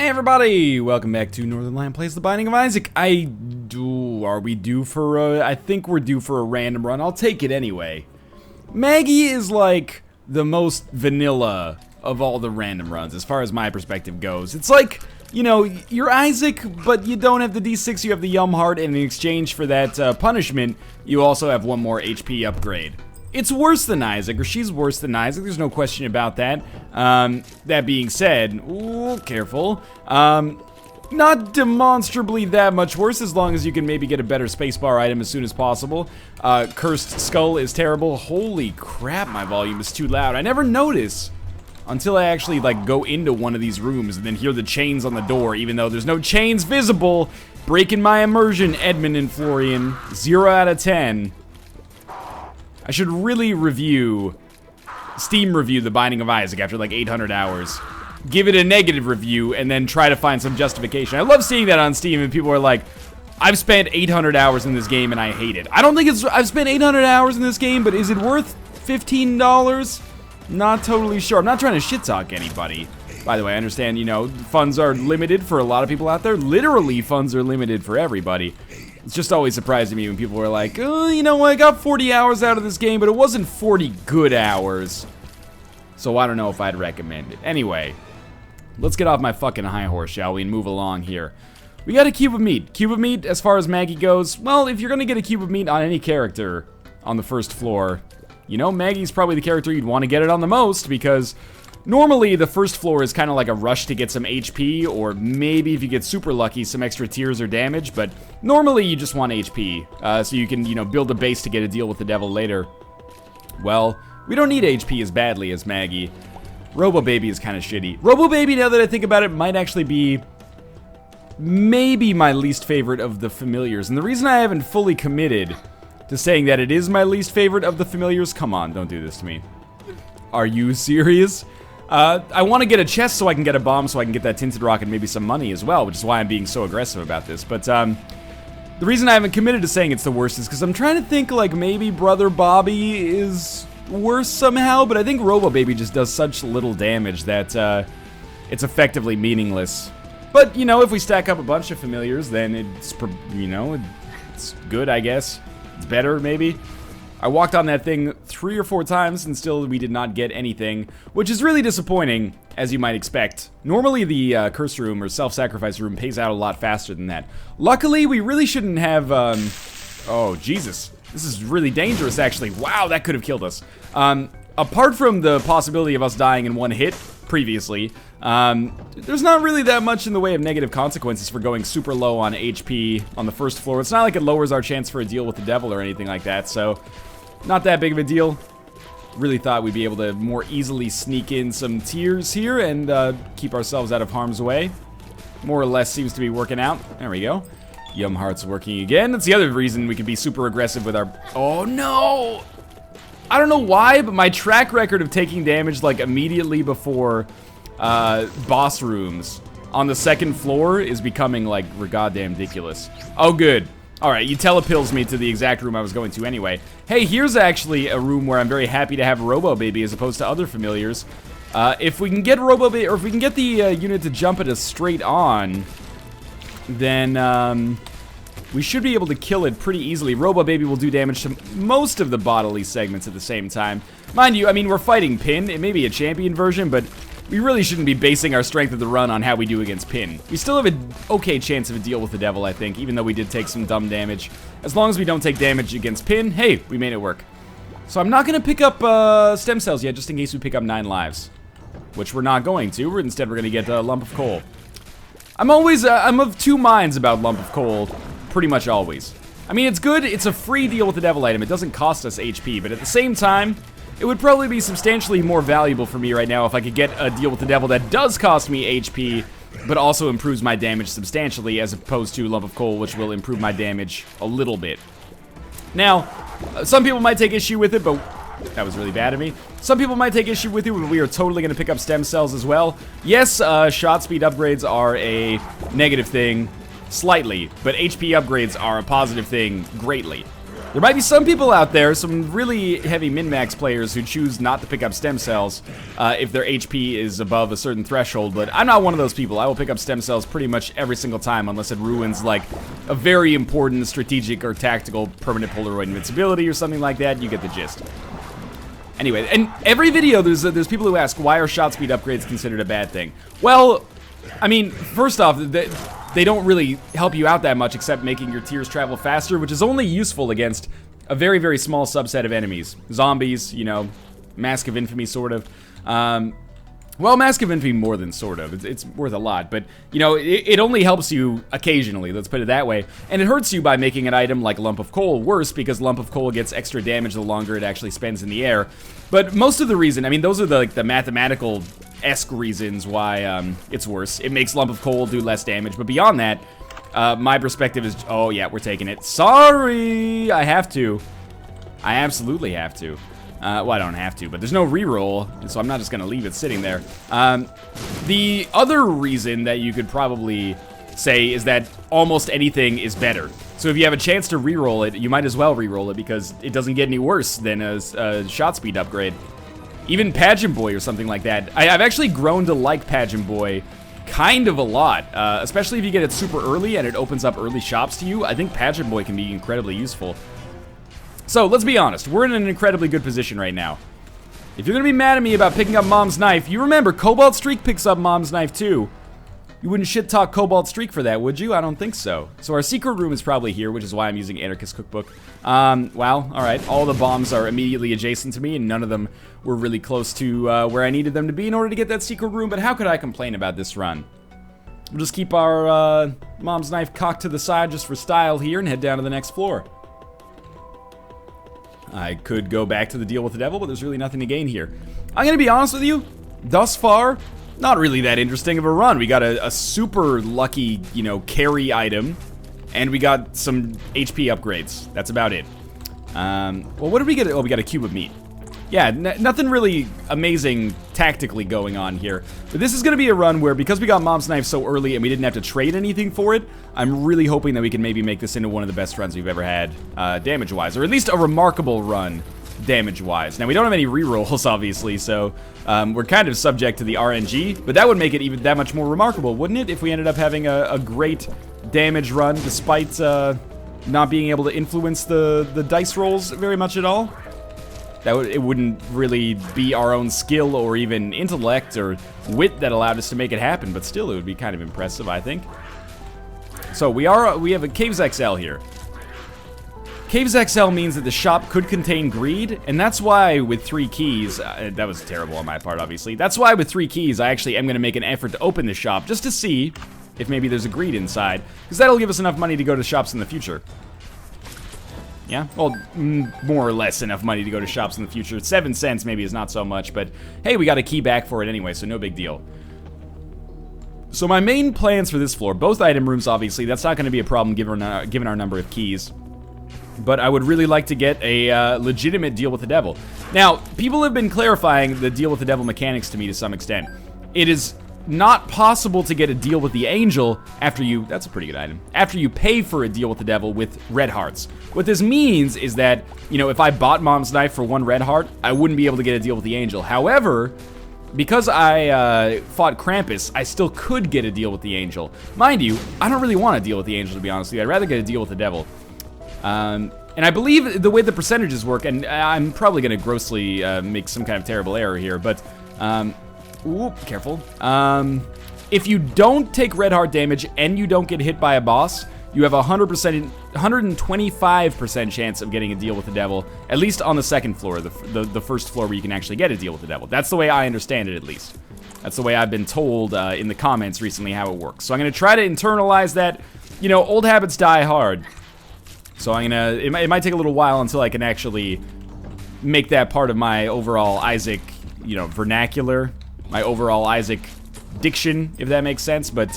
Hey everybody, welcome back to Northernlion Plays The Binding of Isaac. I think we're due for a random run. I'll take it anyway. Maggie is like the most vanilla of all the random runs, as far as my perspective goes. It's like, you know, you're Isaac, but you don't have the D6, you have the Yum Heart, and in exchange for that punishment, you also have one more HP upgrade. It's worse than Isaac, or she's worse than Isaac, there's no question about that. That being said, ooh, careful. Not demonstrably that much worse, as long as you can maybe get a better spacebar item as soon as possible. Cursed Skull is terrible. Holy crap, my volume is too loud. I never notice until I actually, like, go into one of these rooms and then hear the chains on the door, even though there's no chains visible. Breaking my immersion, Edmund and Florian. 0 out of 10. I should really Steam review The Binding of Isaac after like 800 hours. Give it a negative review and then try to find some justification. I love seeing that on Steam and people are like, I've spent 800 hours in this game and I hate it. I don't think I've spent 800 hours in this game, but is it worth $15? Not totally sure. I'm not trying to shit talk anybody. By the way, I understand, you know, funds are limited for a lot of people out there. Literally, funds are limited for everybody. It's just always surprising me when people are like, oh, you know, I got 40 hours out of this game, but it wasn't 40 good hours. So I don't know if I'd recommend it. Anyway, let's get off my fucking high horse, shall we, and move along here. We got a cube of meat. Cube of meat, as far as Maggie goes, well, if you're gonna get a cube of meat on any character on the first floor, you know, Maggie's probably the character you'd want to get it on the most, because normally the first floor is kind of like a rush to get some HP, or maybe if you get super lucky, some extra tears or damage, but normally you just want HP, so you can, you know, build a base to get a deal with the devil later. Well, we don't need HP as badly as Maggie. Robo Baby is kind of shitty. Robo Baby, now that I think about it, might actually be maybe my least favorite of the familiars, and the reason I haven't fully committed to saying that it is my least favorite of the familiars, come on, don't do this to me. Are you serious? I want to get a chest so I can get a bomb so I can get that tinted rock and maybe some money as well, which is why I'm being so aggressive about this. But, the reason I haven't committed to saying it's the worst is because I'm trying to think, like, maybe Brother Bobby is worse somehow, but I think Robo Baby just does such little damage that, it's effectively meaningless. But, you know, if we stack up a bunch of familiars, then it's, you know, it's good, I guess. It's better, maybe. I walked on that thing 3 or 4 times and still we did not get anything, which is really disappointing, as you might expect. Normally the curse room or self-sacrifice room pays out a lot faster than that. Luckily, we really shouldn't have, oh, Jesus. This is really dangerous, actually. Wow, that could have killed us. Apart from the possibility of us dying in one hit previously, there's not really that much in the way of negative consequences for going super low on HP on the first floor. It's not like it lowers our chance for a deal with the devil or anything like that, so not that big of a deal. Really thought we'd be able to more easily sneak in some tears here and keep ourselves out of harm's way. More or less seems to be working out. There we go. Yum Heart's working again. That's the other reason we can be super aggressive with our... Oh, no! I don't know why, but my track record of taking damage, like, immediately before boss rooms on the second floor is becoming, like, goddamn ridiculous. Oh, good. Alright, you telepills me to the exact room I was going to anyway. Hey, here's actually a room where I'm very happy to have Robo Baby as opposed to other familiars. If we can get Robo Baby, or if we can get the unit to jump at us straight on, then we should be able to kill it pretty easily. Robo Baby will do damage to most of the bodily segments at the same time. Mind you, I mean, we're fighting Pin. It may be a champion version, but we really shouldn't be basing our strength of the run on how we do against Pin. We still have an okay chance of a deal with the devil, I think, even though we did take some dumb damage. As long as we don't take damage against Pin, hey, we made it work. So I'm not going to pick up stem cells yet, just in case we pick up 9 lives. Which we're not going to. Instead, we're going to get a lump of coal. I'm of 2 minds about lump of coal, pretty much always. I mean, it's good, it's a free deal with the devil item, it doesn't cost us HP, but at the same time, it would probably be substantially more valuable for me right now if I could get a deal with the devil that does cost me HP, but also improves my damage substantially, as opposed to lump of coal, which will improve my damage a little bit. Now, some people might take issue with it, but that was really bad of me. Some people might take issue with it, but we are totally going to pick up stem cells as well. Yes, shot speed upgrades are a negative thing, slightly, but HP upgrades are a positive thing, greatly. There might be some people out there, some really heavy min-max players who choose not to pick up stem cells if their HP is above a certain threshold, but I'm not one of those people. I will pick up stem cells pretty much every single time unless it ruins like a very important strategic or tactical permanent Polaroid invincibility or something like that. You get the gist. Anyway, and every video there's people who ask, why are shot speed upgrades considered a bad thing? Well, I mean, first off, they don't really help you out that much except making your tiers travel faster, which is only useful against a very, very small subset of enemies. Zombies, you know, Mask of Infamy, sort of. Well, Mask of Infamy more than sort of. It's worth a lot, but, you know, it only helps you occasionally, let's put it that way. And it hurts you by making an item like Lump of Coal worse, because Lump of Coal gets extra damage the longer it actually spends in the air. But most of the reason, I mean, those are the mathematical-esque reasons why it's worse. It makes Lump of Coal do less damage, but beyond that, my perspective is, oh yeah, we're taking it. Sorry, I have to. I absolutely have to. Well, I don't have to, but there's no reroll, so I'm not just gonna leave it sitting there. The other reason that you could probably say is that almost anything is better. So if you have a chance to reroll it, you might as well reroll it because it doesn't get any worse than a shot speed upgrade. Even Pageant Boy or something like that. I've actually grown to like Pageant Boy kind of a lot, especially if you get it super early and it opens up early shops to you. I think Pageant Boy can be incredibly useful. So, let's be honest, we're in an incredibly good position right now. If you're gonna be mad at me about picking up Mom's Knife, you remember, Cobalt Streak picks up Mom's Knife too. You wouldn't shit-talk Cobalt Streak for that, would you? I don't think so. So our secret room is probably here, which is why I'm using Anarchist Cookbook. Well, alright, all the bombs are immediately adjacent to me, and none of them were really close to where I needed them to be in order to get that secret room, but how could I complain about this run? We'll just keep our Mom's Knife cocked to the side just for style here and head down to the next floor. I could go back to the deal with the devil, but there's really nothing to gain here. I'm gonna be honest with you, thus far, not really that interesting of a run. We got a super lucky, you know, carry item, and we got some HP upgrades. That's about it. Well, what did we get? Oh, we got a cube of meat. Yeah, nothing really amazing tactically going on here. But this is going to be a run where, because we got Mom's Knife so early and we didn't have to trade anything for it, I'm really hoping that we can maybe make this into one of the best runs we've ever had, damage-wise. Or at least a remarkable run, damage-wise. Now, we don't have any rerolls, obviously, so we're kind of subject to the RNG, but that would make it even that much more remarkable, wouldn't it, if we ended up having a great damage run despite not being able to influence the dice rolls very much at all? It wouldn't really be our own skill or even intellect or wit that allowed us to make it happen, but still it would be kind of impressive, I think. So we have a Caves XL here. Caves XL means that the shop could contain greed, and that's why with 3 keys, that was terrible on my part, obviously. That's why with 3 keys, I actually am going to make an effort to open the shop just to see if maybe there's a greed inside, because that'll give us enough money to go to shops in the future. Yeah, well, more or less enough money to go to shops in the future. 7 cents maybe is not so much, but hey, we got a key back for it anyway, so no big deal. So my main plans for this floor, both item rooms, obviously, that's not going to be a problem given our number of keys. But I would really like to get a legitimate deal with the devil. Now, people have been clarifying the deal with the devil mechanics to me to some extent. It is not possible to get a deal with the angel after you, that's a pretty good item, after you pay for a deal with the devil with red hearts. What this means is that, you know, if I bought Mom's Knife for 1 red heart, I wouldn't be able to get a deal with the angel. However, because I fought Krampus, I still could get a deal with the angel. Mind you, I don't really want to deal with the angel, to be honest with you. I'd rather get a deal with the devil. And I believe the way the percentages work, and I'm probably going to grossly make some kind of terrible error here, but ooh, careful. If you don't take red heart damage and you don't get hit by a boss, you have a 125% chance of getting a deal with the devil, at least on the second floor, the first floor where you can actually get a deal with the devil. That's the way I understand it, at least. That's the way I've been told in the comments recently how it works. So I'm going to try to internalize that. You know, old habits die hard. So I'm going to, it might take a little while until I can actually make that part of my overall Isaac, you know, vernacular. My overall Isaac diction, if that makes sense, but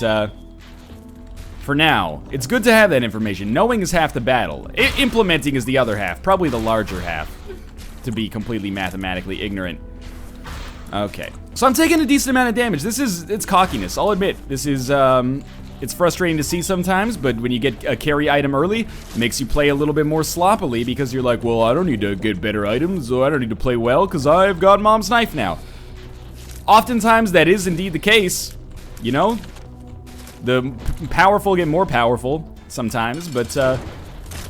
for now, it's good to have that information. Knowing is half the battle. Implementing is the other half, probably the larger half, to be completely mathematically ignorant. Okay, so I'm taking a decent amount of damage. It's cockiness, I'll admit. This is It's frustrating to see sometimes, but when you get a carry item early, it makes you play a little bit more sloppily because you're like, well, I don't need to get better items, or I don't need to play well because I've got mom's knife now. Oftentimes, that is indeed the case, you know? The powerful get more powerful sometimes, but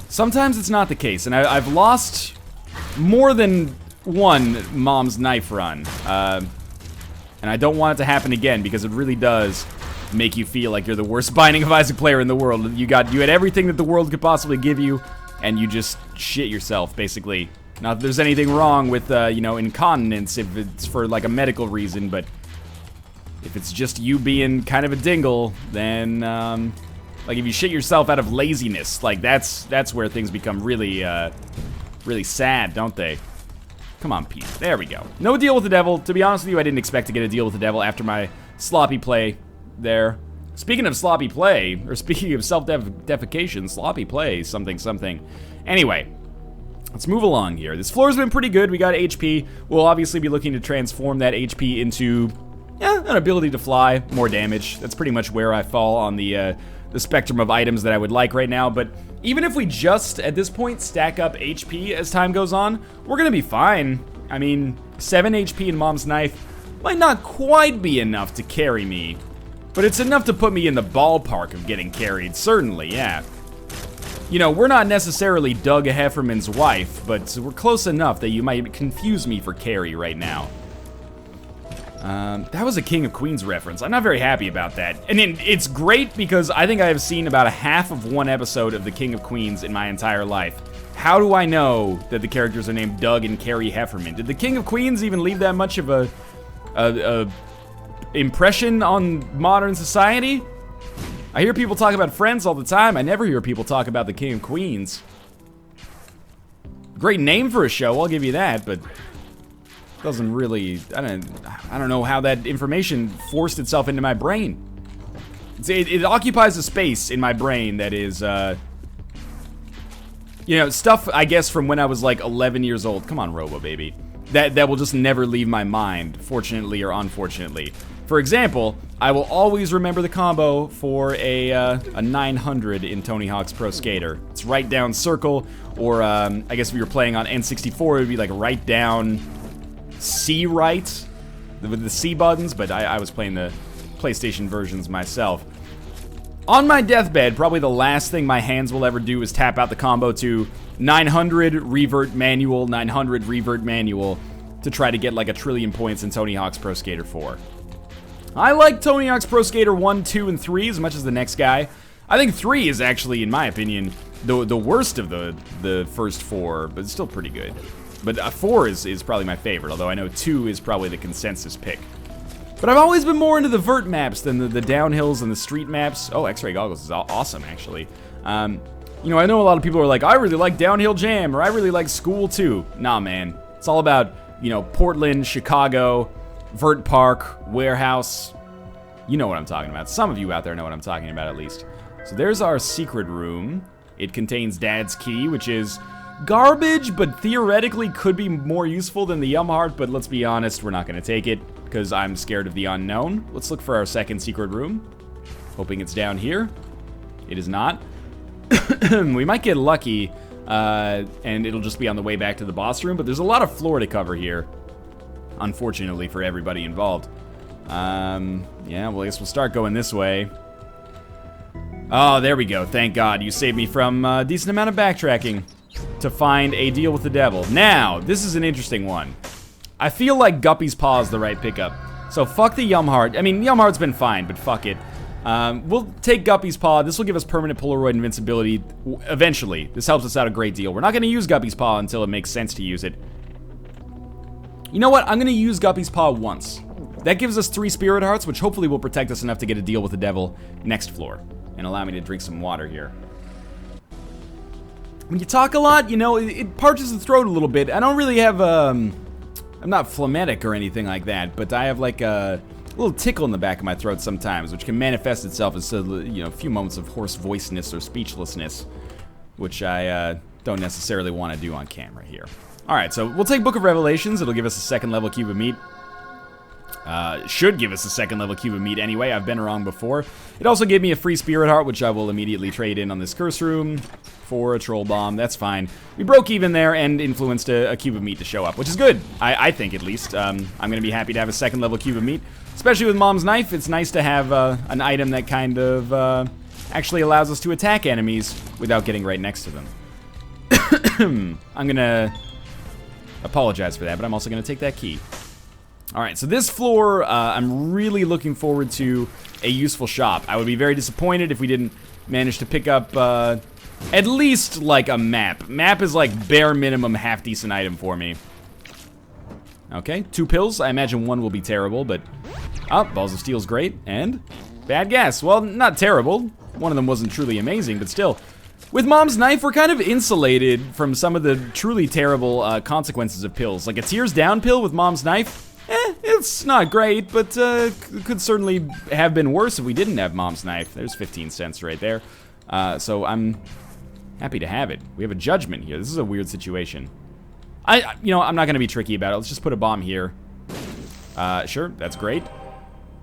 sometimes it's not the case. And I've lost more than one mom's knife run, and I don't want it to happen again because it really does make you feel like you're the worst Binding of Isaac player in the world. You had everything that the world could possibly give you, and you just shit yourself, basically. Not that there's anything wrong with, you know, incontinence if it's for, like, a medical reason, but if it's just you being kind of a dingle, then, like, if you shit yourself out of laziness, like, that's where things become really, really sad, don't they? Come on, Pete. There we go. No deal with the devil. To be honest with you, I didn't expect to get a deal with the devil after my sloppy play there. Speaking of sloppy play, or speaking of self-defecation, sloppy play, something. Anyway, let's move along here. This floor's been pretty good. We got HP. We'll obviously be looking to transform that HP into, yeah, an ability to fly, more damage. That's pretty much where I fall on the spectrum of items that I would like right now. But even if we just, at this point, stack up HP as time goes on, we're gonna be fine. I mean, 7 HP in Mom's Knife might not quite be enough to carry me, but it's enough to put me in the ballpark of getting carried, certainly, yeah. You know, we're not necessarily Doug Hefferman's wife, but we're close enough that you might confuse me for carry right now. That was a King of Queens reference. I'm not very happy about that. And it's great because I think I have seen about a half of one episode of the King of Queens in my entire life. How do I know that the characters are named Doug and Carrie Hefferman? Did the King of Queens even leave that much of a impression on modern society? I hear people talk about Friends all the time. I never hear people talk about the King of Queens. Great name for a show, I'll give you that, but doesn't really, I don't know how that information forced itself into my brain. It occupies a space in my brain that is, you know, stuff, I guess, from when I was like 11 years old. Come on, Robo Baby. That will just never leave my mind, fortunately or unfortunately. For example, I will always remember the combo for a 900 in Tony Hawk's Pro Skater. It's right down circle, or I guess if you were playing on N64, it would be like right down C right, with the C buttons, but I was playing the PlayStation versions myself. On my deathbed, probably the last thing my hands will ever do is tap out the combo to 900 revert manual, 900 revert manual, to try to get like 1,000,000,000 points in Tony Hawk's Pro Skater 4. I like Tony Hawk's Pro Skater 1, 2, and 3 as much as the next guy. I think 3 is actually, in my opinion, the worst of the first 4, but it's still pretty good. But 4 is probably my favorite, although I know 2 is probably the consensus pick. But I've always been more into the vert maps than the downhills and the street maps. Oh, X-Ray Goggles is awesome, actually. You know, I know a lot of people are like, I really like Downhill Jam, or I really like School 2. Nah, man. It's all about, you know, Portland, Chicago, Vert Park, Warehouse. You know what I'm talking about. Some of you out there know what I'm talking about, at least. So there's our secret room. It contains Dad's key, which is garbage, but theoretically could be more useful than the Yum Heart, but let's be honest, we're not going to take it, because I'm scared of the unknown. Let's look for our second secret room. Hoping it's down here. It is not. We might get lucky, and it'll just be on the way back to the boss room, but there's a lot of floor to cover here, unfortunately for everybody involved. Yeah, well, I guess we'll start going this way. Oh, there we go. Thank God. You saved me from a decent amount of backtracking to find a deal with the devil. Now, this is an interesting one. I feel like Guppy's Paw is the right pickup. So fuck the Yum Heart. I mean, Yum Heart's been fine, but fuck it. We'll take Guppy's Paw. This will give us permanent Polaroid invincibility eventually. This helps us out a great deal. We're not going to use Guppy's Paw until it makes sense to use it. You know what? I'm going to use Guppy's Paw once. That gives us 3 Spirit Hearts, which hopefully will protect us enough to get a deal with the devil next floor. And allow me to drink some water here. When you talk a lot, you know, it parches the throat a little bit. I don't really have, I'm not phlegmatic or anything like that, but I have like a little tickle in the back of my throat sometimes, which can manifest itself as, you know, a few moments of hoarse voiceness or speechlessness, which I don't necessarily want to do on camera here. All right, so we'll take Book of Revelations. It'll give us a 2nd level cube of meat. Should give us a second level cube of meat anyway. I've been wrong before. It also gave me a free spirit heart, which I will immediately trade in on this curse room for a troll bomb. That's fine. We broke even there and influenced a cube of meat to show up, which is good. I think, at least. I'm going to be happy to have a second level cube of meat, especially with Mom's Knife. It's nice to have an item that kind of actually allows us to attack enemies without getting right next to them. I'm going to apologize for that, but I'm also going to take that key. Alright, so this floor, I'm really looking forward to a useful shop. I would be very disappointed if we didn't manage to pick up, at least, like, a map. Map is, like, bare minimum half-decent item for me. Okay, 2 pills. I imagine 1 will be terrible, but... Oh, Balls of Steel's great, and... Bad gas. Well, not terrible. One of them wasn't truly amazing, but still. With Mom's Knife, we're kind of insulated from some of the truly terrible consequences of pills. Like, a Tears Down pill with Mom's Knife... it's not great, but could certainly have been worse if we didn't have Mom's Knife. There's 15 cents right there. So I'm happy to have it. We have a judgment here. This is a weird situation. I'm not going to be tricky about it. Let's just put a bomb here. Sure, that's great.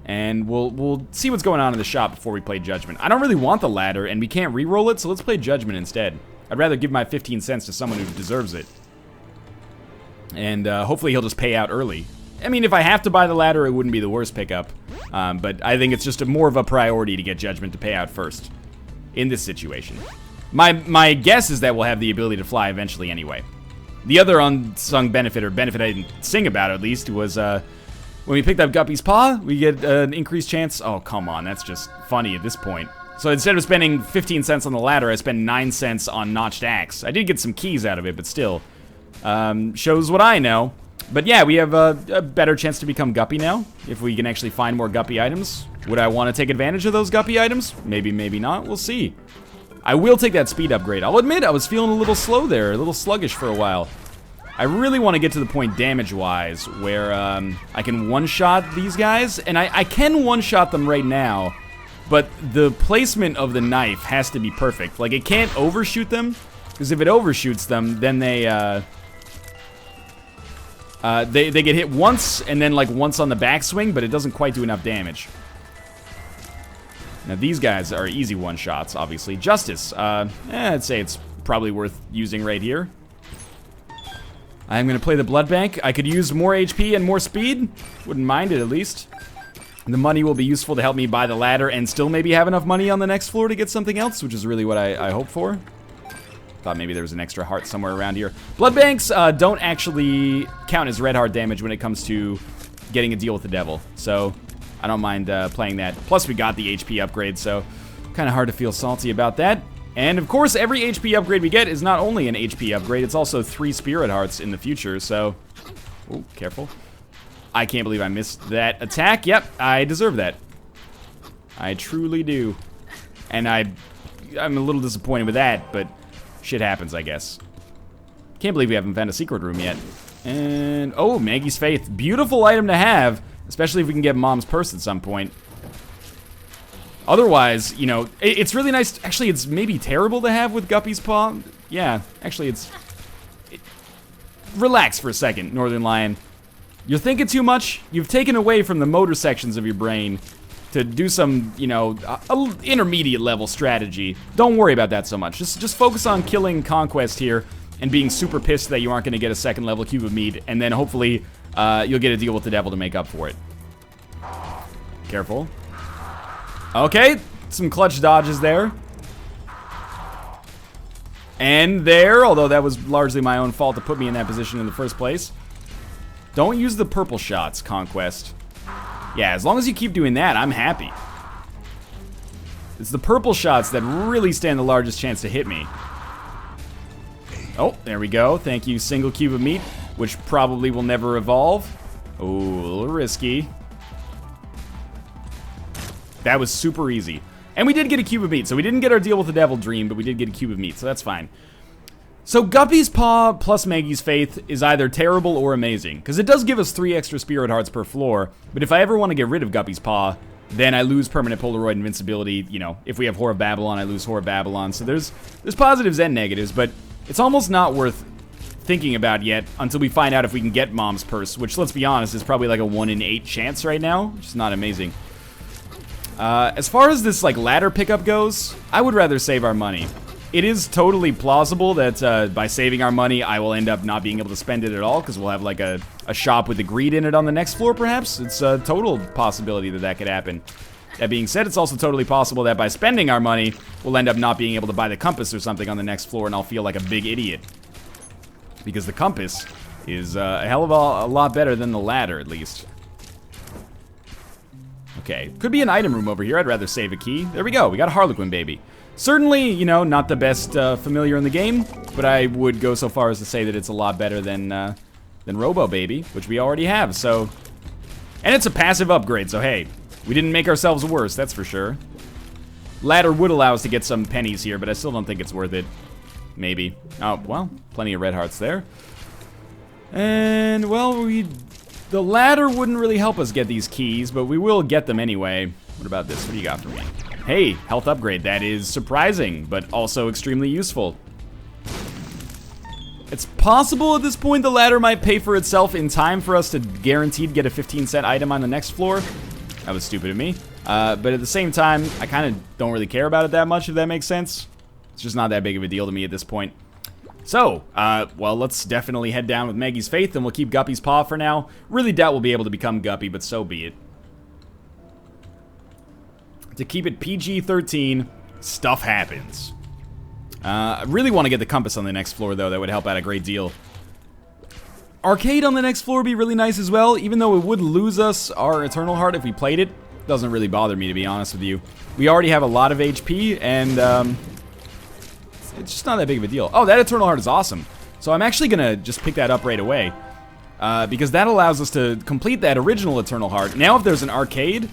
And we'll see what's going on in the shop before we play Judgment. I don't really want the ladder, and we can't re-roll it, so let's play Judgment instead. I'd rather give my 15 cents to someone who deserves it. And hopefully he'll just pay out early. I mean, if I have to buy the ladder, it wouldn't be the worst pickup. But I think it's just more of a priority to get Judgment to pay out first in this situation. My guess is that we'll have the ability to fly eventually anyway. The other unsung benefit, or benefit I didn't sing about at least, was when we picked up Guppy's Paw, we get an increased chance. Oh, come on, that's just funny at this point. So instead of spending 15 cents on the ladder, I spend 9 cents on Notched Axe. I did get some keys out of it, but still. Shows what I know. But yeah, we have a better chance to become Guppy now, if we can actually find more Guppy items. Would I want to take advantage of those Guppy items? Maybe, maybe not. We'll see. I will take that speed upgrade. I'll admit, I was feeling a little slow there, a little sluggish for a while. I really want to get to the point damage-wise where I can one-shot these guys. And I can one-shot them right now, but the placement of the knife has to be perfect. Like, it can't overshoot them, because if it overshoots them, then they get hit once, and then like once on the backswing, but it doesn't quite do enough damage. Now these guys are easy one-shots, obviously. Justice, I'd say it's probably worth using right here. I'm gonna play the blood bank. I could use more HP and more speed. Wouldn't mind it, at least. The money will be useful to help me buy the ladder and still maybe have enough money on the next floor to get something else, which is really what I hope for. Thought maybe there was an extra heart somewhere around here. Blood banks don't actually count as red heart damage when it comes to getting a deal with the devil. So I don't mind playing that. Plus we got the HP upgrade, so kind of hard to feel salty about that. And of course, every HP upgrade we get is not only an HP upgrade, it's also 3 spirit hearts in the future, so... Oh, careful. I can't believe I missed that attack. Yep, I deserve that. I truly do. And I'm a little disappointed with that, but shit happens, I guess. Can't believe we haven't found a secret room yet. And, oh, Maggie's Faith. Beautiful item to have, especially if we can get Mom's purse at some point. Otherwise, you know, it's really nice. Actually, it's maybe terrible to have with Guppy's Paw. Yeah, actually, relax for a second, Northernlion. You're thinking too much. You've taken away from the motor sections of your brain to do some, you know, intermediate level strategy. Don't worry about that so much. Just focus on killing Conquest here and being super pissed that you aren't going to get a second level cube of meat, and then hopefully you'll get a deal with the devil to make up for it. Careful. Okay, some clutch dodges there. And there, although that was largely my own fault to put me in that position in the first place. Don't use the purple shots, Conquest. Yeah, as long as you keep doing that, I'm happy. It's the purple shots that really stand the largest chance to hit me. Oh, there we go. Thank you, single cube of meat, which probably will never evolve. Ooh, a little risky. That was super easy. And we did get a cube of meat, so we didn't get our deal with the devil dream, but we did get a cube of meat, so that's fine. So Guppy's Paw plus Maggie's Faith is either terrible or amazing, because it does give us 3 extra spirit hearts per floor, but if I ever want to get rid of Guppy's Paw, then I lose permanent Polaroid invincibility. You know, if we have Whore of Babylon, I lose Whore of Babylon, so there's positives and negatives, but it's almost not worth thinking about yet until we find out if we can get Mom's Purse, which, let's be honest, is probably like a 1 in 8 chance right now, which is not amazing. As far as this like ladder pickup goes, I would rather save our money. It is totally plausible that by saving our money, I will end up not being able to spend it at all, because we'll have like a shop with the greed in it on the next floor, perhaps. It's a total possibility that that could happen. That being said, it's also totally possible that by spending our money, we'll end up not being able to buy the compass or something on the next floor, and I'll feel like a big idiot. Because the compass is a hell of a lot better than the ladder, at least. Okay, could be an item room over here. I'd rather save a key. There we go, we got a Harlequin baby. Certainly, you know, not the best familiar in the game, but I would go so far as to say that it's a lot better than Robo Baby, which we already have, so... And it's a passive upgrade, so hey, we didn't make ourselves worse, that's for sure. Ladder would allow us to get some pennies here, but I still don't think it's worth it. Maybe. Oh, well, plenty of red hearts there. And, well, the ladder wouldn't really help us get these keys, but we will get them anyway. What about this? What do you got for me? Hey, health upgrade. That is surprising, but also extremely useful. It's possible at this point the ladder might pay for itself in time for us to guaranteed get a 15-cent item on the next floor. That was stupid of me. But at the same time, I kind of don't really care about it that much, if that makes sense. It's just not that big of a deal to me at this point. So, well, let's definitely head down with Maggie's Faith, and we'll keep Guppy's Paw for now. Really doubt we'll be able to become Guppy, but so be it. To keep it PG-13, stuff happens. I really want to get the compass on the next floor, though. That would help out a great deal. Arcade on the next floor would be really nice as well, even though it would lose us our Eternal Heart if we played it. Doesn't really bother me, to be honest with you. We already have a lot of HP, and it's just not that big of a deal. Oh, that Eternal Heart is awesome. So I'm actually going to just pick that up right away, because that allows us to complete that original Eternal Heart. Now if there's an arcade,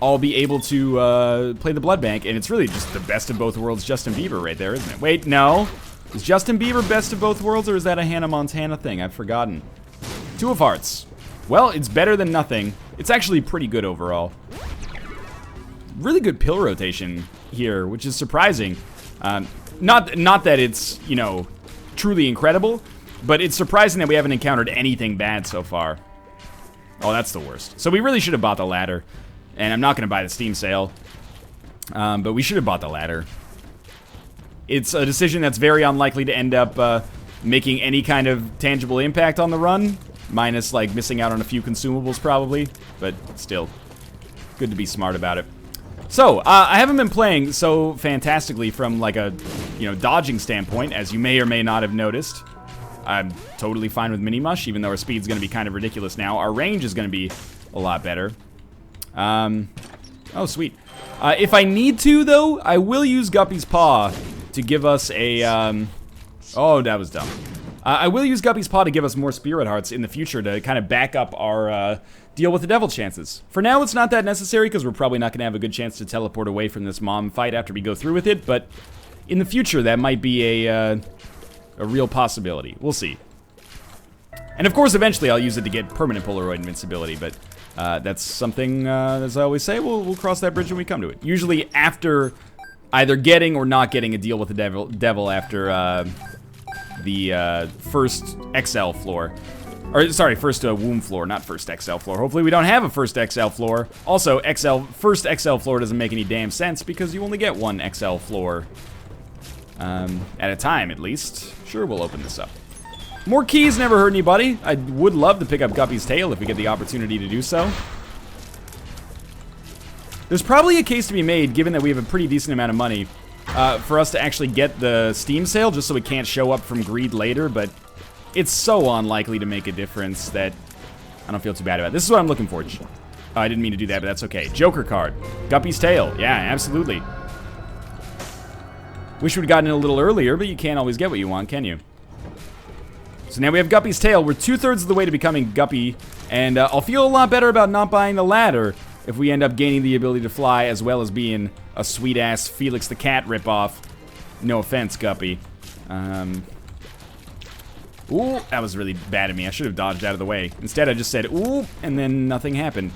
I'll be able to play the Blood Bank, and it's really just the best of both worlds Justin Bieber right there, isn't it? Wait, no. Is Justin Bieber best of both worlds, or is that a Hannah Montana thing? I've forgotten. 2 of Hearts. Well, it's better than nothing. It's actually pretty good overall. Really good pill rotation here, which is surprising. Not that it's, you know, truly incredible, but it's surprising that we haven't encountered anything bad so far. Oh, that's the worst. So we really should have bought the ladder. And I'm not going to buy the Steam sale, but we should have bought the ladder. It's a decision that's very unlikely to end up making any kind of tangible impact on the run, minus like missing out on a few consumables probably, but still, good to be smart about it. So, I haven't been playing so fantastically from like a, you know, dodging standpoint, as you may or may not have noticed. I'm totally fine with Mini Mush, even though our speed's going to be kind of ridiculous now. Our range is going to be a lot better. Oh, sweet. If I need to, though, I will use Guppy's Paw to give us a, oh, that was dumb. I will use Guppy's Paw to give us more Spirit Hearts in the future to kind of back up our, deal with the devil chances. For now, it's not that necessary, because we're probably not going to have a good chance to teleport away from this mom fight after we go through with it, but in the future, that might be a real possibility. We'll see. And of course, eventually, I'll use it to get permanent Polaroid invincibility, but that's something, as I always say, we'll cross that bridge when we come to it. Usually after either getting or not getting a deal with the devil after the first XL floor. Or, sorry, first womb floor, not first XL floor. Hopefully we don't have a first XL floor. Also, first XL floor doesn't make any damn sense because you only get one XL floor at a time, at least. Sure, we'll open this up. More keys never hurt anybody. I would love to pick up Guppy's tail if we get the opportunity to do so. There's probably a case to be made, given that we have a pretty decent amount of money, for us to actually get the Steam sale, just so it can't show up from greed later, but it's so unlikely to make a difference that I don't feel too bad about it. This is what I'm looking for. I didn't mean to do that, but that's okay. Joker card. Guppy's tail. Yeah, absolutely. Wish we'd gotten it a little earlier, but you can't always get what you want, can you? So now we have Guppy's tail. We're 2/3 of the way to becoming Guppy, and I'll feel a lot better about not buying the ladder if we end up gaining the ability to fly, as well as being a sweet-ass Felix the Cat ripoff. No offense, Guppy. Ooh, that was really bad of me. I should have dodged out of the way. Instead, I just said, ooh, and then nothing happened.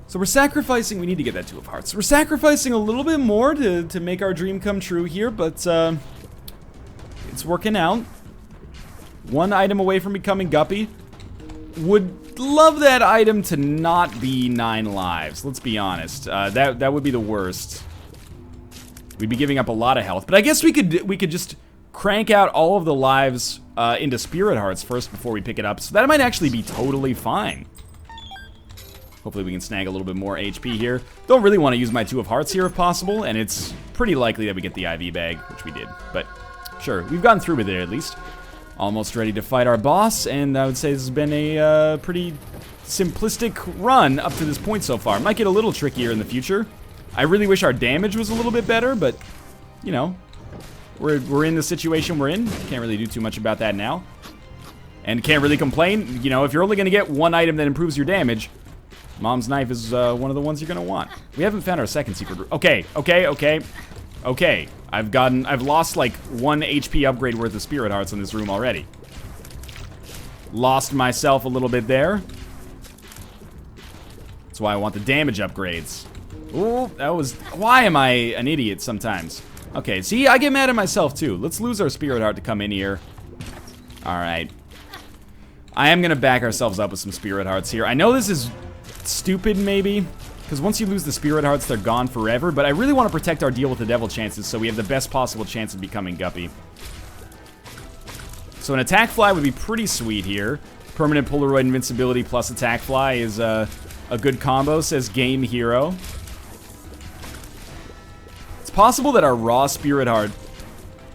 So we're sacrificing, we need to get that 2 of Hearts. We're sacrificing a little bit more to make our dream come true here, but it's working out. One item away from becoming Guppy. Would love that item to not be 9 lives. Let's be honest. That would be the worst. We'd be giving up a lot of health. But I guess we could just crank out all of the lives into Spirit Hearts first before we pick it up. So that might actually be totally fine. Hopefully we can snag a little bit more HP here. Don't really want to use my 2 of Hearts here if possible, and it's pretty likely that we get the IV bag, which we did. But sure, we've gotten through with it at least. Almost ready to fight our boss, and I would say this has been a pretty simplistic run up to this point so far. Might get a little trickier in the future. I really wish our damage was a little bit better, but, you know, we're in the situation we're in. Can't really do too much about that now. And can't really complain. You know, if you're only going to get one item that improves your damage, Mom's Knife is one of the ones you're going to want. We haven't found our second secret room. Okay. I've lost like 1 HP upgrade worth of Spirit Hearts in this room already. Lost myself a little bit there. That's why I want the damage upgrades. Ooh, that was... Why am I an idiot sometimes? Okay, see, I get mad at myself too. Let's lose our Spirit Heart to come in here. Alright. I am gonna back ourselves up with some Spirit Hearts here. I know this is stupid, maybe, because once you lose the Spirit Hearts, they're gone forever, but I really want to protect our deal with the devil chances so we have the best possible chance of becoming Guppy. So an Attack Fly would be pretty sweet here. Permanent Polaroid Invincibility plus Attack Fly is a good combo, says Game Hero. It's possible that our raw Spirit Heart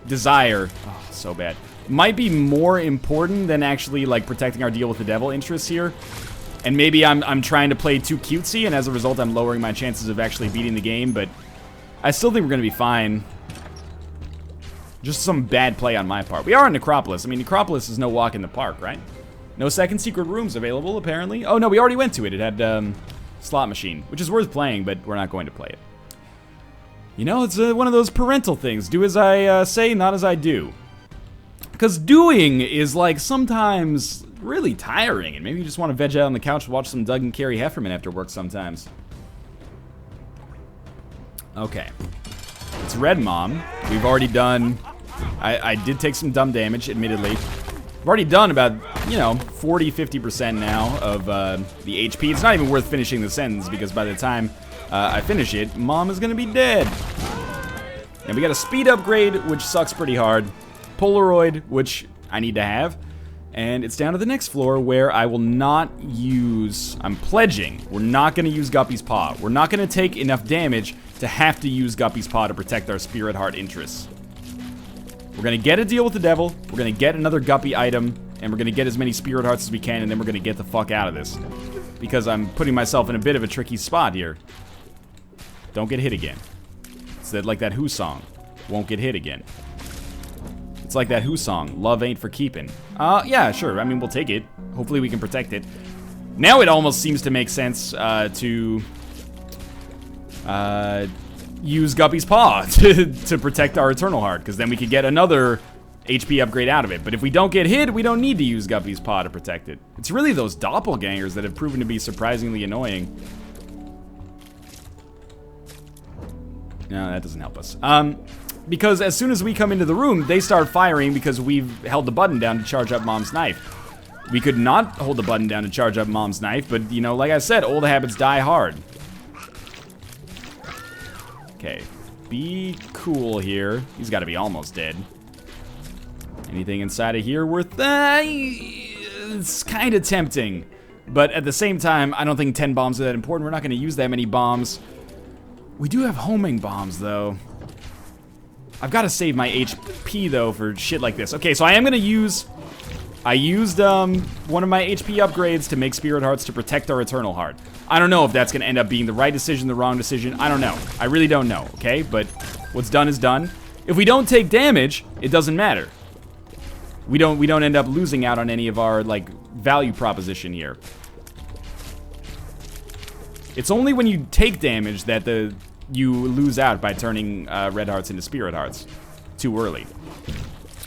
Desire, oh, so bad, might be more important than actually like protecting our deal with the devil interests here. And maybe I'm trying to play too cutesy, and as a result, I'm lowering my chances of actually beating the game, but I still think we're going to be fine. Just some bad play on my part. We are in Necropolis. I mean, Necropolis is no walk in the park, right? No second secret rooms available, apparently. Oh, no, we already went to it. It had slot machine, which is worth playing, but we're not going to play it. You know, it's one of those parental things. Do as I say, not as I do. Because doing is, like, sometimes really tiring, and maybe you just want to veg out on the couch and watch some Doug and Carrie Hefferman after work sometimes. Okay. It's Red Mom. We've already done... I did take some dumb damage, admittedly. We've already done about, you know, 40-50% now of the HP. It's not even worth finishing the sentence, because by the time I finish it, Mom is going to be dead. And we got a speed upgrade, which sucks pretty hard. Polaroid, which I need to have. And it's down to the next floor where I will not use... I'm pledging. We're not going to use Guppy's Paw. We're not going to take enough damage to have to use Guppy's Paw to protect our Spirit Heart interests. We're going to get a deal with the devil. We're going to get another Guppy item. And we're going to get as many Spirit Hearts as we can. And then we're going to get the fuck out of this. Because I'm putting myself in a bit of a tricky spot here. Don't get hit again. It's like that Who song. Won't get hit again. It's like that Who song, Love Ain't For Keepin'. Yeah, sure, I mean, we'll take it. Hopefully we can protect it. Now it almost seems to make sense to use Guppy's Paw to protect our Eternal Heart, because then we could get another HP upgrade out of it. But if we don't get hit, we don't need to use Guppy's Paw to protect it. It's really those doppelgangers that have proven to be surprisingly annoying. No, that doesn't help us. Because as soon as we come into the room, they start firing because we've held the button down to charge up Mom's Knife. We could not hold the button down to charge up Mom's Knife, but, you know, like I said, old habits die hard. Okay, be cool here. He's got to be almost dead. Anything inside of here worth... it's kind of tempting. But at the same time, I don't think 10 bombs are that important. We're not going to use that many bombs. We do have homing bombs, though. I've got to save my HP, though, for shit like this. Okay, so I am going to use... I used one of my HP upgrades to make Spirit Hearts to protect our Eternal Heart. I don't know if that's going to end up being the right decision, the wrong decision. I don't know. I really don't know, okay? But what's done is done. If we don't take damage, it doesn't matter. We don't end up losing out on any of our, like, value proposition here. It's only when you take damage that you lose out by turning Red Hearts into Spirit Hearts too early.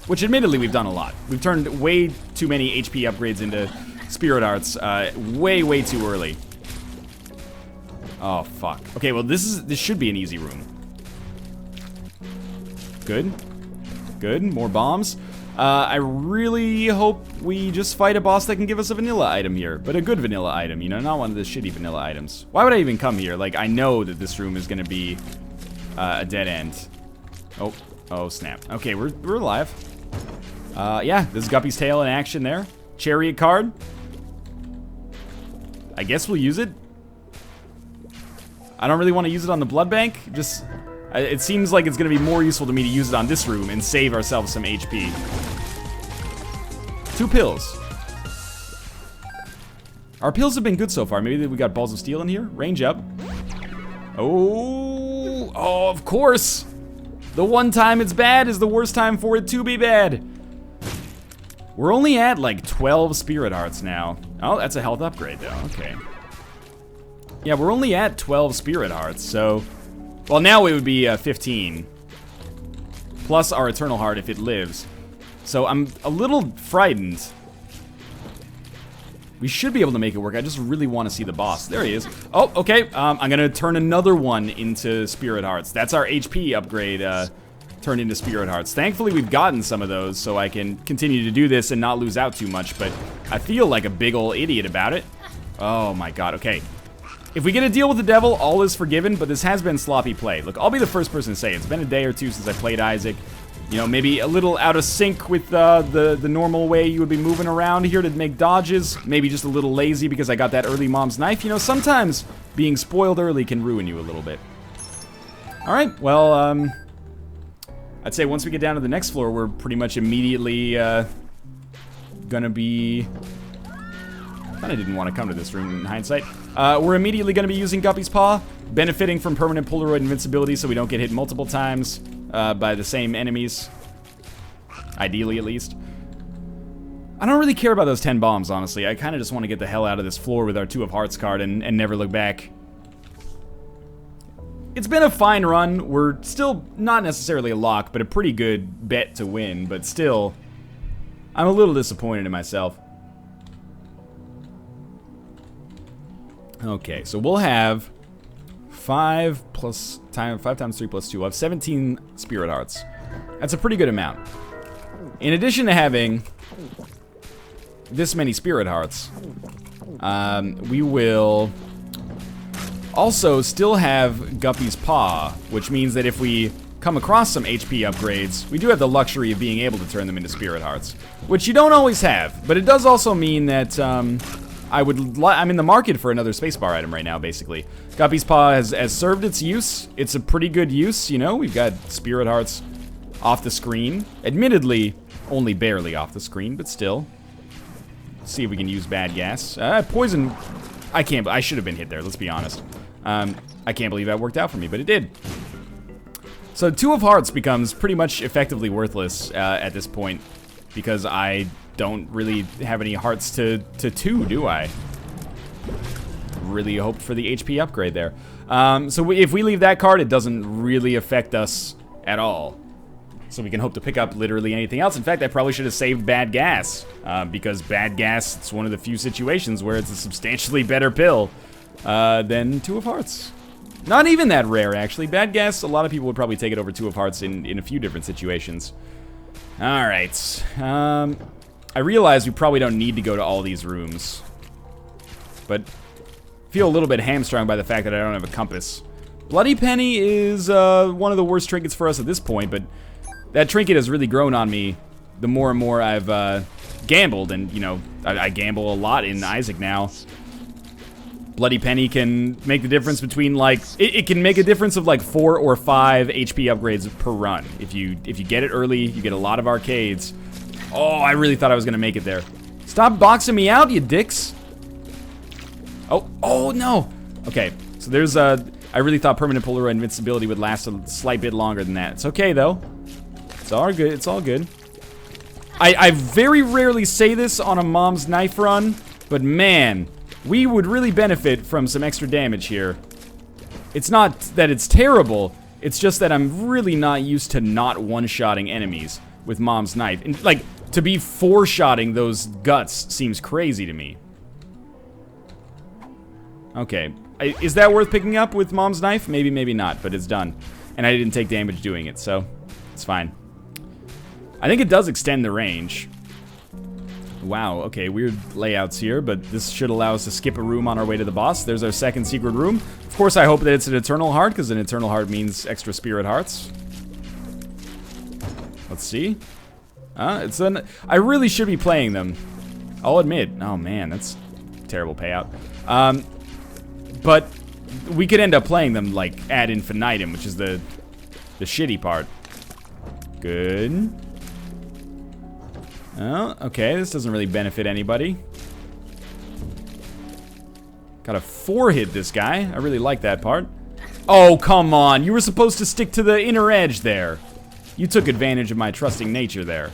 Which, admittedly, we've done a lot. We've turned way too many HP upgrades into Spirit Hearts way too early. Oh, fuck. Okay, well, this should be an easy room. Good. Good. More bombs. I really hope we just fight a boss that can give us a vanilla item here, but a good vanilla item, you know, not one of the shitty vanilla items. Why would I even come here? Like, I know that this room is gonna be a dead end. Oh snap. Okay, we're alive. Yeah, this is Guppy's tail in action there. Chariot card. I guess we'll use it. I don't really want to use it on the blood bank. Just, it seems like it's going to be more useful to me to use it on this room and save ourselves some HP. 2 pills. Our pills have been good so far. Maybe we got balls of steel in here. Range up. Oh, of course. The one time it's bad is the worst time for it to be bad. We're only at like 12 spirit hearts now. Oh, that's a health upgrade though, okay. Yeah, we're only at 12 spirit hearts, so... Well, now it would be 15. Plus our eternal heart if it lives. So I'm a little frightened. We should be able to make it work. I just really want to see the boss. There he is. Oh, okay. I'm gonna turn another one into spirit hearts. That's our HP upgrade turned into spirit hearts. Thankfully, we've gotten some of those, so I can continue to do this and not lose out too much, but I feel like a big ol' idiot about it. Oh my god, okay. If we get a deal with the devil, all is forgiven, but this has been sloppy play. Look, I'll be the first person to say it's been a day or two since I played Isaac. You know, maybe a little out of sync with the normal way you would be moving around here to make dodges. Maybe just a little lazy because I got that early mom's knife. You know, sometimes being spoiled early can ruin you a little bit. Alright, well, I'd say once we get down to the next floor, we're pretty much immediately gonna be... Kinda didn't want to come to this room in hindsight. We're immediately gonna be using Guppy's Paw, benefiting from permanent Polaroid invincibility so we don't get hit multiple times by the same enemies. Ideally, at least. I don't really care about those 10 bombs, honestly. I kinda just want to get the hell out of this floor with our 2 of Hearts card and never look back. It's been a fine run. We're still not necessarily a lock, but a pretty good bet to win. But still, I'm a little disappointed in myself. Okay, so we'll have 5 times 3 plus 2. We'll have 17 spirit hearts. That's a pretty good amount. In addition to having this many spirit hearts, we will also still have Guppy's Paw, which means that if we come across some HP upgrades, we do have the luxury of being able to turn them into spirit hearts, which you don't always have. But it does also mean that I'm in the market for another spacebar item right now, basically. Guppy's Paw has served its use. It's a pretty good use, you know. We've got spirit hearts off the screen. Admittedly, only barely off the screen, but still. Let's see if we can use bad gas. Poison. I should have been hit there, let's be honest. I can't believe that worked out for me, but it did. So 2 of Hearts becomes pretty much effectively worthless at this point, because I don't really have any hearts to 2, do I? Really hoped for the HP upgrade there. So if we leave that card, it doesn't really affect us at all. So we can hope to pick up literally anything else. In fact, I probably should have saved Bad Gas, because Bad Gas, it's one of the few situations where it's a substantially better pill than 2 of Hearts. Not even that rare, actually. Bad Gas, a lot of people would probably take it over 2 of Hearts in a few different situations. Alright. I realize we probably don't need to go to all these rooms, but feel a little bit hamstrung by the fact that I don't have a compass. Bloody Penny is one of the worst trinkets for us at this point, but that trinket has really grown on me the more and more I've gambled, and you know, I gamble a lot in Isaac now. Bloody Penny can make the difference between, like, it can make a difference of like 4 or 5 HP upgrades per run. If you get it early, you get a lot of arcades. Oh, I really thought I was gonna make it there. Stop boxing me out, you dicks. Oh no. Okay, so there's I really thought permanent Polaroid invincibility would last a slight bit longer than that. It's okay though. It's all good. It's all good. I very rarely say this on a mom's knife run, but man, we would really benefit from some extra damage here. It's not that it's terrible, it's just that I'm really not used to not one-shotting enemies with mom's knife. And, like, to be 4-shotting those guts seems crazy to me. Okay, is that worth picking up with mom's knife? Maybe, maybe not, but it's done. And I didn't take damage doing it, so it's fine. I think it does extend the range. Wow, okay, weird layouts here, but this should allow us to skip a room on our way to the boss. There's our second secret room. Of course, I hope that it's an eternal heart, because an eternal heart means extra spirit hearts. Let's see. I really should be playing them. I'll admit. Oh man, that's a terrible payout. But we could end up playing them like ad infinitum, which is the shitty part. Good. Oh, okay, this doesn't really benefit anybody. Gotta 4-hit this guy. I really like that part. Oh, come on. You were supposed to stick to the inner edge there. You took advantage of my trusting nature there.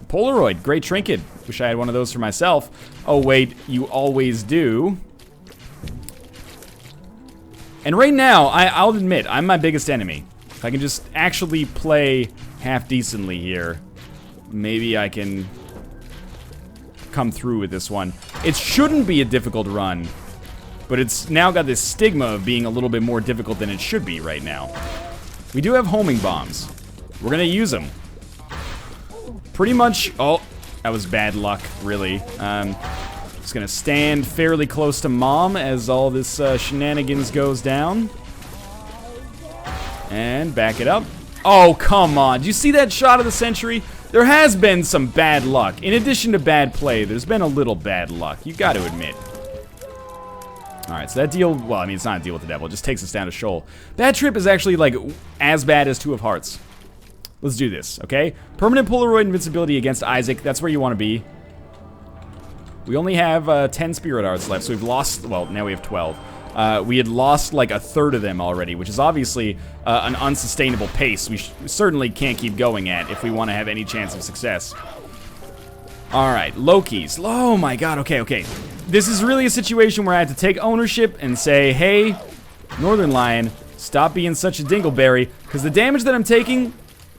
Polaroid, great trinket. Wish I had one of those for myself. Oh, wait, you always do. And right now, I'll admit, I'm my biggest enemy. If I can just actually play half decently here, maybe I can come through with this one. It shouldn't be a difficult run, but it's now got this stigma of being a little bit more difficult than it should be right now. We do have homing bombs. We're gonna use them. Pretty much, oh, that was bad luck, really. Just gonna stand fairly close to Mom as all this shenanigans goes down. And back it up. Oh, come on. Do you see that shot of the century? There has been some bad luck. In addition to bad play, there's been a little bad luck. You got to admit. Alright, so that deal, well, I mean, it's not a deal with the devil. It just takes us down to Shoal. That trip is actually, like, as bad as Two of Hearts. Let's do this, okay? Permanent Polaroid invincibility against Isaac. That's where you want to be. We only have 10 Spirit Hearts left, so we've lost, well, now we have 12. We had lost like a third of them already, which is obviously an unsustainable pace we certainly can't keep going at if we want to have any chance of success. Alright, Loki's. Oh my god, okay. This is really a situation where I have to take ownership and say, hey, Northernlion, stop being such a dingleberry, because the damage that I'm taking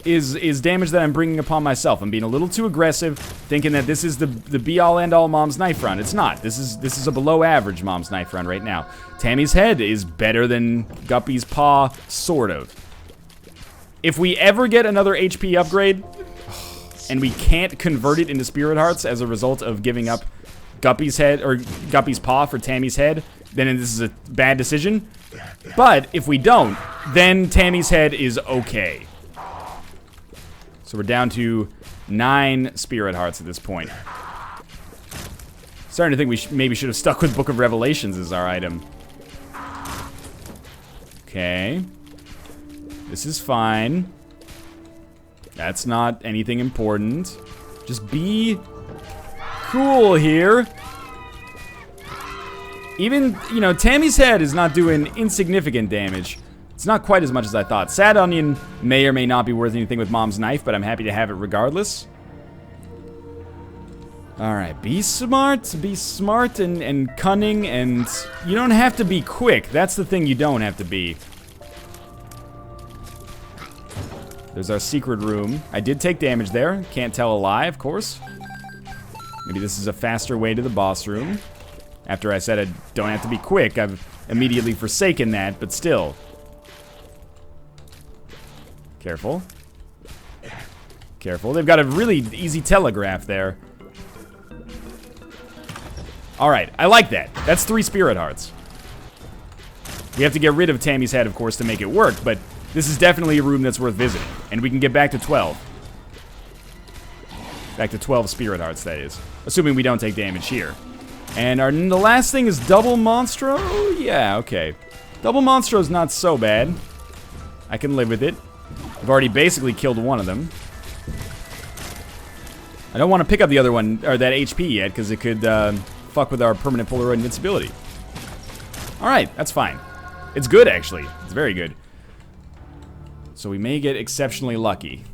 is damage that I'm bringing upon myself. I'm being a little too aggressive, thinking that this is the be-all end-all Mom's Knife run. It's not. This is a below-average Mom's Knife run right now. Tammy's head is better than Guppy's paw, sort of. If we ever get another HP upgrade, and we can't convert it into Spirit Hearts as a result of giving up Guppy's head, or Guppy's paw for Tammy's head, then this is a bad decision. But if we don't, then Tammy's head is okay. So we're down to 9 Spirit Hearts at this point. Starting to think we maybe should have stuck with Book of Revelations as our item. Okay. This is fine. That's not anything important. Just be cool here. Even, you know, Tammy's head is not doing insignificant damage. It's not quite as much as I thought. Sad Onion may or may not be worth anything with Mom's Knife, but I'm happy to have it regardless. Alright, be smart and cunning, and you don't have to be quick. That's the thing you don't have to be. There's our secret room. I did take damage there. Can't tell a lie, of course. Maybe this is a faster way to the boss room. After I said I don't have to be quick, I've immediately forsaken that, but still. Careful. Careful. They've got a really easy telegraph there. Alright, I like that. That's 3 Spirit Hearts. We have to get rid of Tammy's head, of course, to make it work, but this is definitely a room that's worth visiting. And we can get back to 12. Back to 12 Spirit Hearts, that is. Assuming we don't take damage here. And the last thing is Double Monstro? Yeah, okay. Double Monstro's not so bad. I can live with it. I've already basically killed one of them. I don't want to pick up the other one, or that HP yet, because it could fuck with our permanent Polaroid invincibility. Alright, that's fine. It's good, actually. It's very good. So we may get exceptionally lucky.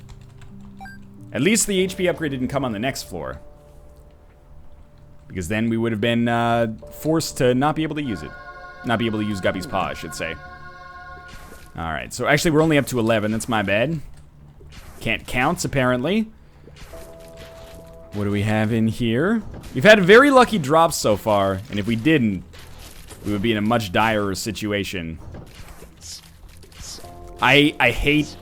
At least the HP upgrade didn't come on the next floor. Because then we would have been forced to not be able to use it. Not be able to use Guppy's paw, I should say. Alright, so actually we're only up to 11, that's my bad. Can't counts, apparently. What do we have in here? We've had very lucky drops so far, and if we didn't, we would be in a much direr situation. I hate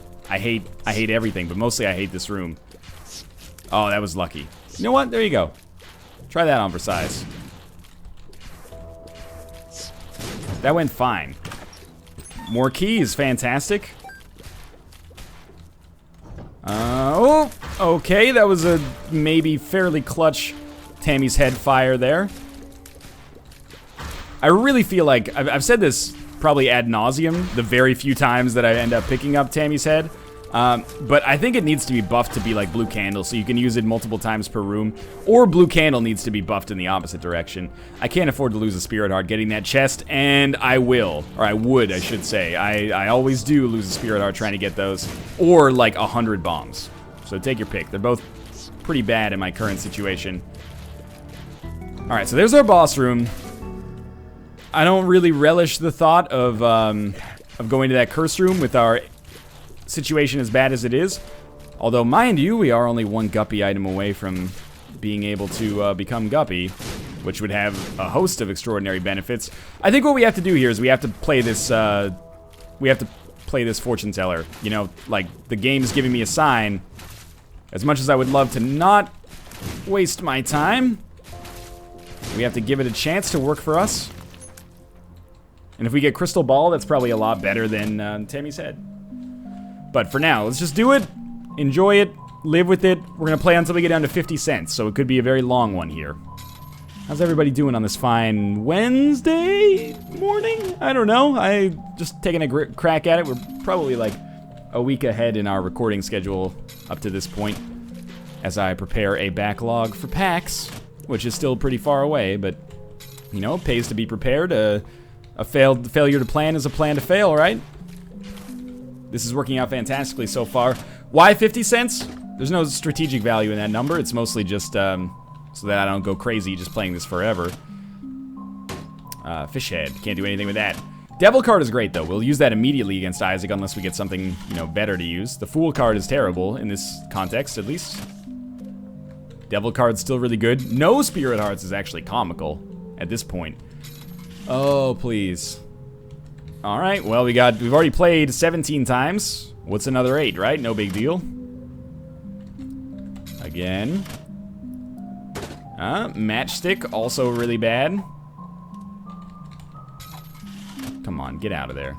everything, but mostly I hate this room. Oh, that was lucky. You know what? There you go. Try that on for size. That went fine. More keys, fantastic. Oh, okay, that was a maybe fairly clutch Tammy's head fire there. I really feel like, I've said this probably ad nauseum, the very few times that I end up picking up Tammy's head. But I think it needs to be buffed to be like Blue Candle, so you can use it multiple times per room. Or Blue Candle needs to be buffed in the opposite direction. I can't afford to lose a Spirit Heart getting that chest, and I will. Or I would, I should say. I always do lose a Spirit Heart trying to get those. Or like 100 bombs. So take your pick. They're both pretty bad in my current situation. Alright, so there's our boss room. I don't really relish the thought of going to that curse room with our situation as bad as it is. Although, mind you, we are only one Guppy item away from being able to become Guppy, which would have a host of extraordinary benefits. I think what we have to do here is we have to play this fortune teller. You know, like, the game's giving me a sign. As much as I would love to not waste my time, we have to give it a chance to work for us. And if we get Crystal Ball, that's probably a lot better than Tammy's head. But for now, let's just do it, enjoy it, live with it. We're gonna play until we get down to 50 cents, so it could be a very long one here. How's everybody doing on this fine Wednesday morning? I don't know, I just taking a crack at it. We're probably like a week ahead in our recording schedule up to this point, as I prepare a backlog for PAX, which is still pretty far away, but, you know, it pays to be prepared. A failure to plan is a plan to fail, right? This is working out fantastically so far. Why 50 cents? There's no strategic value in that number. It's mostly just so that I don't go crazy just playing this forever. Fish head. Can't do anything with that. Devil card is great, though. We'll use that immediately against Isaac unless we get something, you know, better to use. The Fool card is terrible in this context, at least. Devil card's still really good. No Spirit Hearts is actually comical at this point. Oh, please. Alright, well, we've already played 17 times. What's another 8, right? No big deal. Again. Matchstick, also really bad. Come on, get out of there.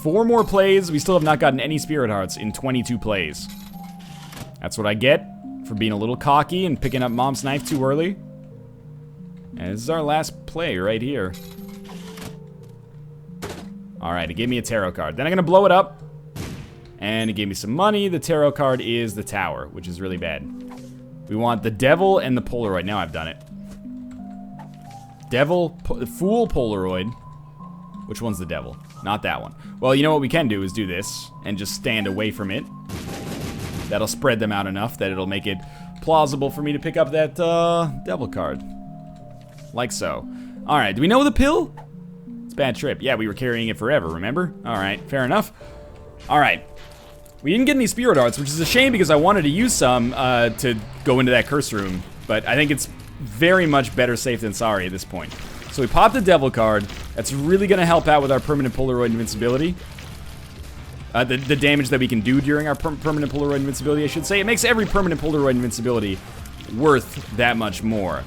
4 more plays. We still have not gotten any Spirit Hearts in 22 plays. That's what I get for being a little cocky and picking up Mom's knife too early. And this is our last play right here. Alright, it gave me a tarot card. Then I'm gonna blow it up. And it gave me some money. The tarot card is the Tower, which is really bad. We want the Devil and the Polaroid. Now I've done it. Devil, Fool, Polaroid. Which one's the Devil? Not that one. Well, you know what we can do is do this and just stand away from it. That'll spread them out enough that it'll make it plausible for me to pick up that Devil card. Like so. Alright, do we know the pill? Bad trip. Yeah, we were carrying it forever, remember? Alright, fair enough. Alright. We didn't get any Spirit Hearts, which is a shame because I wanted to use some to go into that curse room. But I think it's very much better safe than sorry at this point. So we popped the Devil card. That's really going to help out with our permanent Polaroid invincibility. The damage that we can do during our permanent Polaroid invincibility, I should say. It makes every permanent Polaroid invincibility worth that much more.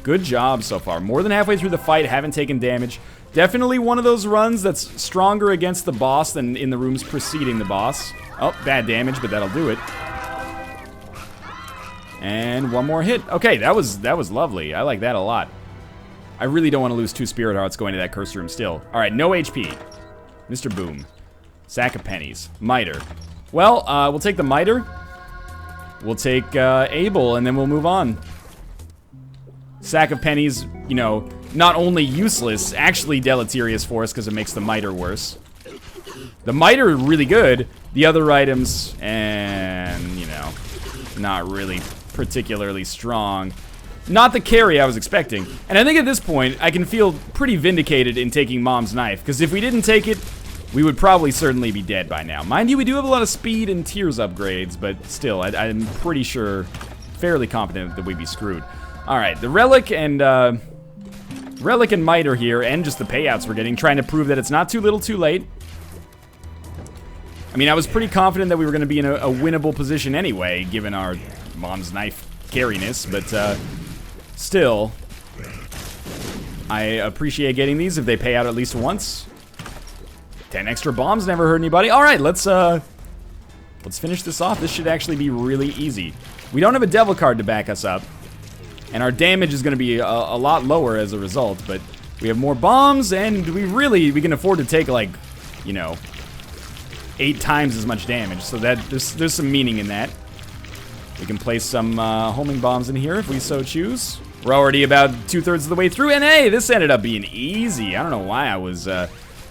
Good job so far. More than halfway through the fight, haven't taken damage. Definitely one of those runs that's stronger against the boss than in the rooms preceding the boss. Oh, bad damage, but that'll do it. And one more hit. Okay, that was lovely. I like that a lot. I really don't want to lose 2 Spirit Hearts going to that curse room still. All right, no HP. Mr. Boom. Sack of pennies. Miter. Well, we'll take the Miter. We'll take Abel, and then we'll move on. Sack of pennies, you know, not only useless, actually deleterious for us because it makes the Miter worse. The Miter really good. The other items, and, you know, not really particularly strong. Not the carry I was expecting. And I think at this point, I can feel pretty vindicated in taking Mom's knife, because if we didn't take it, we would probably certainly be dead by now. Mind you, we do have a lot of speed and tears upgrades, but still, I'm pretty sure, fairly confident that we'd be screwed. Alright, the Relic and Miter here, and just the payouts we're getting, trying to prove that it's not too little too late. I mean, I was pretty confident that we were going to be in a winnable position anyway, given our mom's knife carriness, but still, I appreciate getting these if they pay out at least once. 10 extra bombs never hurt anybody. All right, let's finish this off. This should actually be really easy. We don't have a devil card to back us up, and our damage is going to be a lot lower as a result, but we have more bombs, and we can afford to take, like, you know, 8 times as much damage, so that there's some meaning in that. We can place some homing bombs in here if we so choose. We're already about 2/3 of the way through, and hey, this ended up being easy. I don't know why I was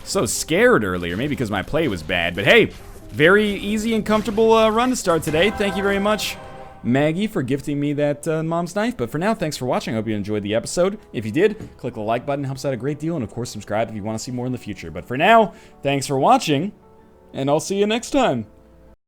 so scared earlier, maybe because my play was bad, but hey, very easy and comfortable run to start today. Thank you very much, Maggie, for gifting me that mom's knife. But for now, thanks for watching. I hope you enjoyed the episode. If you did, click the like button, helps out a great deal, and of course subscribe if you want to see more in the future. But for now, thanks for watching, and I'll see you next time.